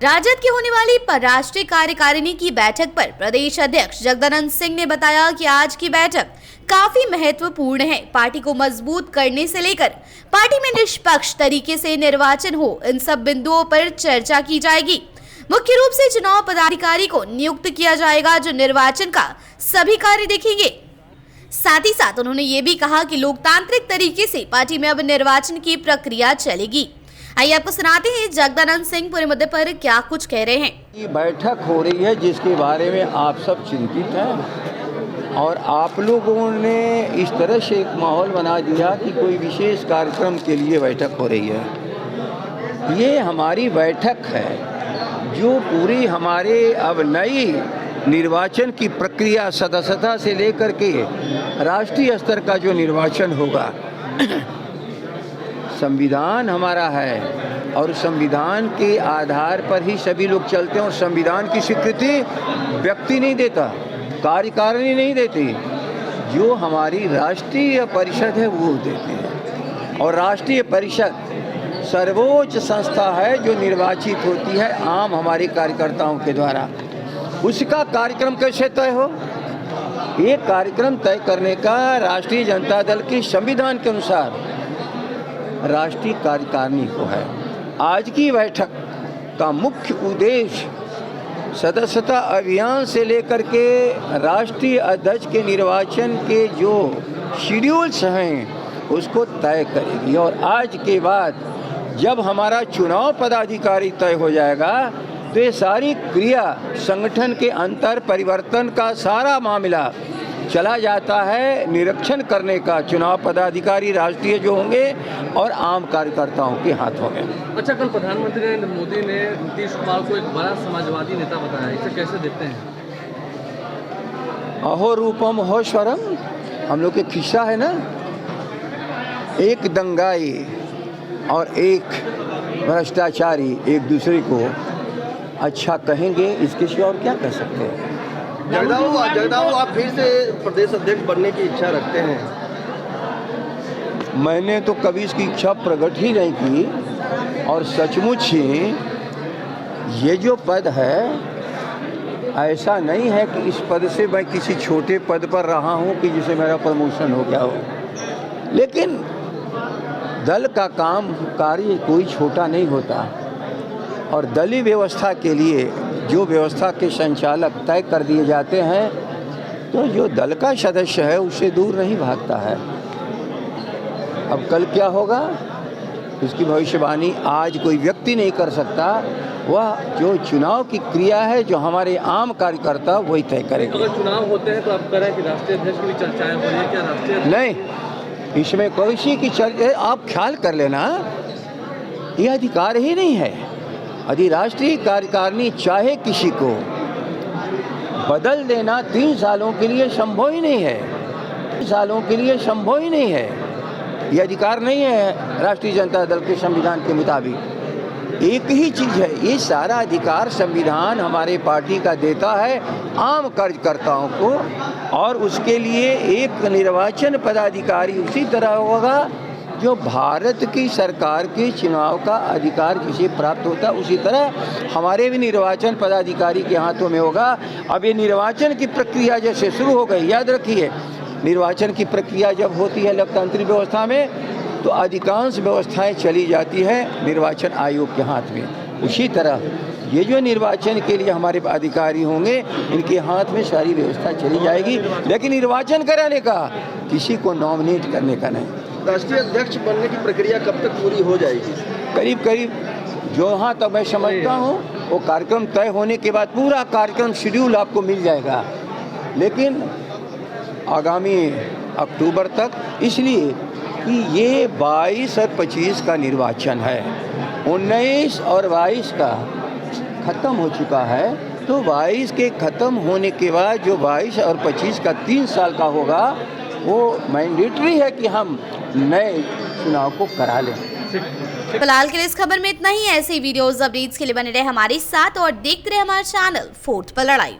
राजद की होने वाली राष्ट्रीय कार्यकारिणी की बैठक पर प्रदेश अध्यक्ष जगदानंद सिंह ने बताया कि आज की बैठक काफी महत्वपूर्ण है। पार्टी को मजबूत करने से लेकर पार्टी में निष्पक्ष तरीके से निर्वाचन हो, इन सब बिंदुओं पर चर्चा की जाएगी। मुख्य रूप से चुनाव पदाधिकारी को नियुक्त किया जाएगा जो निर्वाचन का सभी कार्य देखेंगे। साथ ही साथ उन्होंने ये भी कहा कि लोकतांत्रिक तरीके से पार्टी में अब निर्वाचन की प्रक्रिया चलेगी। आइए आपको सुनाते हैं जगदानंद सिंह पूरे मुद्दे पर क्या कुछ कह रहे हैं। ये बैठक हो रही है जिसके बारे में आप सब चिंतित हैं और आप लोगों ने इस तरह से एक माहौल बना दिया कि कोई विशेष कार्यक्रम के लिए बैठक हो रही है। ये हमारी बैठक है जो पूरी हमारे अब नई निर्वाचन की प्रक्रिया सदस्यता से लेकर के राष्ट्रीय स्तर का जो निर्वाचन होगा, संविधान हमारा है और संविधान के आधार पर ही सभी लोग चलते हैं और संविधान की स्वीकृति व्यक्ति नहीं देता, कार्यकारिणी नहीं देती, जो हमारी राष्ट्रीय परिषद है वो देती है। और राष्ट्रीय परिषद सर्वोच्च संस्था है जो निर्वाचित होती है आम हमारे कार्यकर्ताओं के द्वारा। उसका कार्यक्रम कैसे तय हो? एक कार्यक्रम तय करने का राष्ट्रीय जनता दल के संविधान के अनुसार राष्ट्रीय कार्यकारिणी को है। आज की बैठक का मुख्य उद्देश्य सदस्यता अभियान से लेकर के राष्ट्रीय अध्यक्ष के निर्वाचन के जो शेड्यूल्स हैं उसको तय करेगी। और आज के बाद जब हमारा चुनाव पदाधिकारी तय हो जाएगा तो ये सारी क्रिया संगठन के अंतर परिवर्तन का सारा मामला चला जाता है निरीक्षण करने का चुनाव पदाधिकारी राष्ट्रीय जो होंगे और आम कार्यकर्ताओं के हाथों में। अच्छा, कल प्रधानमंत्री नरेंद्र मोदी ने नीतीश कुमार को एक बड़ा समाजवादी नेता बताया, इसे कैसे देखते हैं? अहो रूपम हो स्वरम, हम लोग के खिस्सा है ना, एक दंगाई और एक भ्रष्टाचारी एक दूसरे को अच्छा कहेंगे, इसके सिवा और क्या कह सकते हैं। जगदाऊ आप फिर से प्रदेश अध्यक्ष बनने की इच्छा रखते हैं? मैंने तो कभी इसकी इच्छा प्रकट ही नहीं की और सचमुच ही ये जो पद है ऐसा नहीं है कि इस पद से मैं किसी छोटे पद पर रहा हूँ कि जिसे मेरा प्रमोशन हो गया हो। लेकिन दल का काम कार्य कोई छोटा नहीं होता और दलीय व्यवस्था के लिए जो व्यवस्था के संचालक तय कर दिए जाते हैं तो जो दल का सदस्य है उससे दूर नहीं भागता है। अब कल क्या होगा इसकी भविष्यवाणी आज कोई व्यक्ति नहीं कर सकता, वह जो चुनाव की क्रिया है जो हमारे आम कार्यकर्ता वही तय करेंगे। अगर चुनाव होते हैं तो आप कह रहे हैं कि राष्ट्रीय अध्यक्ष की भी चर्चाएं हो रही है, क्या राष्ट्रीय नहीं, इसमें कोई की चर्चा आप ख्याल कर लेना, यह अधिकार ही नहीं है। यदि राष्ट्रीय कार्यकारिणी चाहे किसी को बदल देना 3 सालों के लिए संभव ही नहीं है, 3 सालों के लिए संभव ही नहीं है, यह अधिकार नहीं है राष्ट्रीय जनता दल के संविधान के मुताबिक। एक ही चीज़ है, ये सारा अधिकार संविधान हमारे पार्टी का देता है आम कार्यकर्ताओं को और उसके लिए एक निर्वाचन पदाधिकारी उसी तरह होगा जो भारत की सरकार के चुनाव का अधिकार जिसे प्राप्त होता है उसी तरह हमारे भी निर्वाचन पदाधिकारी के हाथों में होगा। अब ये निर्वाचन की प्रक्रिया जैसे शुरू हो गई, याद रखिए निर्वाचन की प्रक्रिया जब होती है लोकतांत्रिक व्यवस्था में तो अधिकांश व्यवस्थाएं चली जाती है निर्वाचन आयोग के हाथ में। उसी तरह ये जो निर्वाचन के लिए हमारे अधिकारी होंगे इनके हाथ में सारी व्यवस्था चली जाएगी, लेकिन निर्वाचन कराने का किसी को नॉमिनेट करने का नहीं। राष्ट्रीय अध्यक्ष बनने की प्रक्रिया कब तक पूरी हो जाएगी? करीब करीब जो हाँ तब मैं समझता हूँ वो कार्यक्रम तय होने के बाद पूरा कार्यक्रम शेड्यूल आपको मिल जाएगा, लेकिन आगामी अक्टूबर तक, इसलिए कि ये 22 और 25 का निर्वाचन है, 19 और 22 का ख़त्म हो चुका है, तो 22 के ख़त्म होने के बाद जो 22 और 25 का 3 साल का होगा वो मैंडेटरी है कि हम नए चुनाव को करा लें। फिलहाल के लिए इस खबर में इतना ही। ऐसे वीडियोस अपडेट्स के लिए बने रहे हमारे साथ और देखते रहे हमारा चैनल फोर्थ पर लड़ाई।